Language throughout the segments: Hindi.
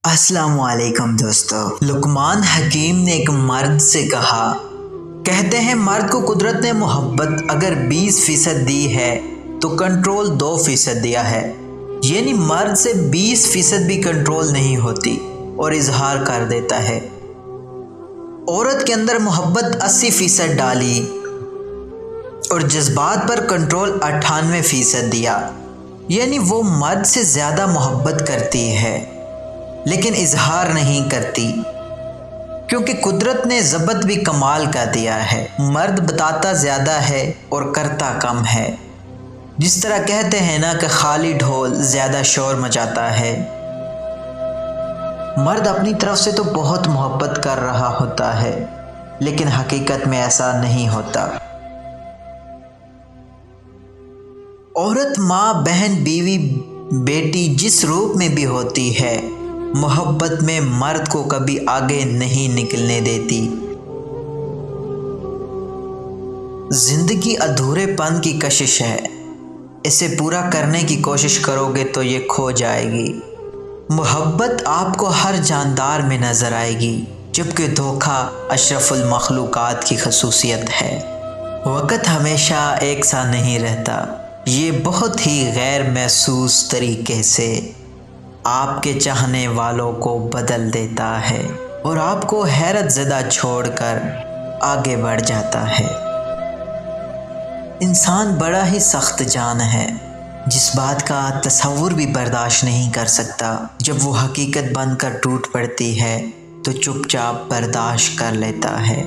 अस्सलामुअलैकुम दोस्तों। लुकमान हकीम ने एक मर्द से कहा, कहते हैं मर्द को कुदरत ने मोहब्बत अगर 20% दी है तो कंट्रोल 2% दिया है, यानी मर्द से 20% भी कंट्रोल नहीं होती और इजहार कर देता है। औरत के अंदर मोहब्बत 80% डाली और जज्बात पर कंट्रोल 98% दिया, यानी वो मर्द से ज़्यादा मोहब्बत करती है लेकिन इजहार नहीं करती, क्योंकि कुदरत ने ज़बत भी कमाल का दिया है। मर्द बताता ज़्यादा है और करता कम है। जिस तरह कहते हैं ना कि खाली ढोल ज़्यादा शोर मचाता है। मर्द अपनी तरफ से तो बहुत मोहब्बत कर रहा होता है लेकिन हकीकत में ऐसा नहीं होता। औरत माँ, बहन, बीवी, बेटी जिस रूप में भी होती है, मोहब्बत में मर्द को कभी आगे नहीं निकलने देती। जिंदगी अधूरेपन की कशिश है, इसे पूरा करने की कोशिश करोगे तो ये खो जाएगी। मोहब्बत आपको हर जानदार में नज़र आएगी, जबकि धोखा अशरफुल मखलूकात की खसूसियत है। वक़्त हमेशा एक सा नहीं रहता, ये बहुत ही गैर महसूस तरीके से आपके चाहने वालों को बदल देता है और आपको हैरत ज़दा छोड़कर आगे बढ़ जाता है। इंसान बड़ा ही सख्त जान है, जिस बात का तसव्वुर भी बर्दाश्त नहीं कर सकता। जब वो हकीकत बनकर टूट पड़ती है तो चुपचाप बर्दाश्त कर लेता है।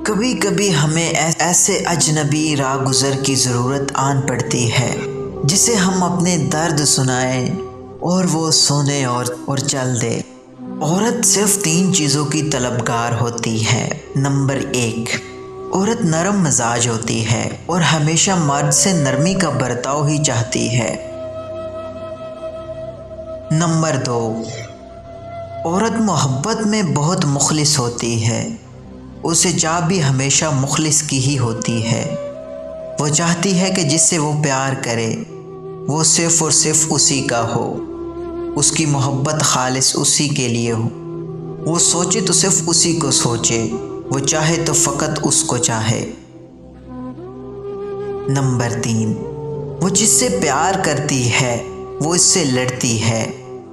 कभी कभी हमें ऐसे अजनबी रागुज़र की ज़रूरत आन पड़ती है जिसे हम अपने दर्द सुनाएं और वो सुने और चल दे। औरत सिर्फ 3 चीज़ों की तलबगार होती है। नंबर 1, औरत नरम मिजाज होती है और हमेशा मर्द से नरमी का बर्ताव ही चाहती है। नंबर 2, औरत मोहब्बत में बहुत मुखलिस होती है। उसे चाह भी हमेशा मुखलिस की ही होती है। वो चाहती है कि जिससे वो प्यार करे वो सिर्फ़ और सिर्फ उसी का हो, उसकी मोहब्बत खालिस उसी के लिए हो। वो सोचे तो सिर्फ उसी को सोचे, वो चाहे तो फ़कत उसको चाहे। नंबर 3, वो जिससे प्यार करती है वो इससे लड़ती है,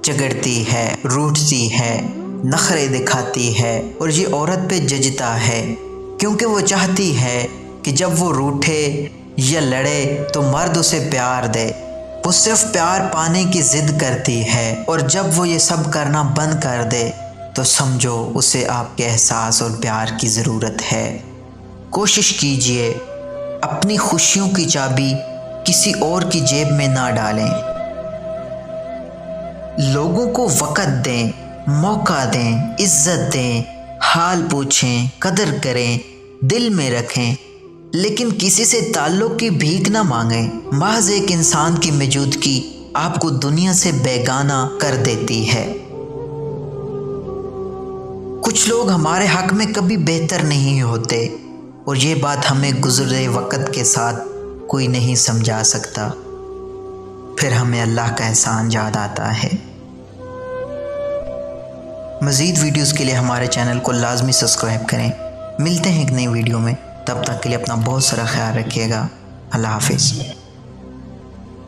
झगड़ती है, रूठती है, नखरे दिखाती है और ये औरत पे जजता है, क्योंकि वो चाहती है कि जब वो रूठे या लड़े तो मर्द उसे प्यार दे। वो सिर्फ प्यार पाने की ज़िद करती है और जब वो ये सब करना बंद कर दे तो समझो उसे आपके एहसास और प्यार की ज़रूरत है। कोशिश कीजिए अपनी खुशियों की चाबी किसी और की जेब में ना डालें। लोगों को वक़्त दें, मौका दें, इज़्ज़त दें, हाल पूछें, कदर करें, दिल में रखें, लेकिन किसी से ताल्लुक़ की भीख ना मांगें। महज एक इंसान की मौजूदगी आपको दुनिया से बेगाना कर देती है। कुछ लोग हमारे हक़ में कभी बेहतर नहीं होते और ये बात हमें गुज़रे वक़्त के साथ कोई नहीं समझा सकता। फिर हमें अल्लाह का एहसान याद आता है। मज़ीद वीडियोज़ के लिए हमारे चैनल को लाजमी सब्सक्राइब करें। मिलते हैं एक नई वीडियो में, तब तक के लिए अपना बहुत सारा ख्याल रखिएगा। अल्लाह हाफ़िज़।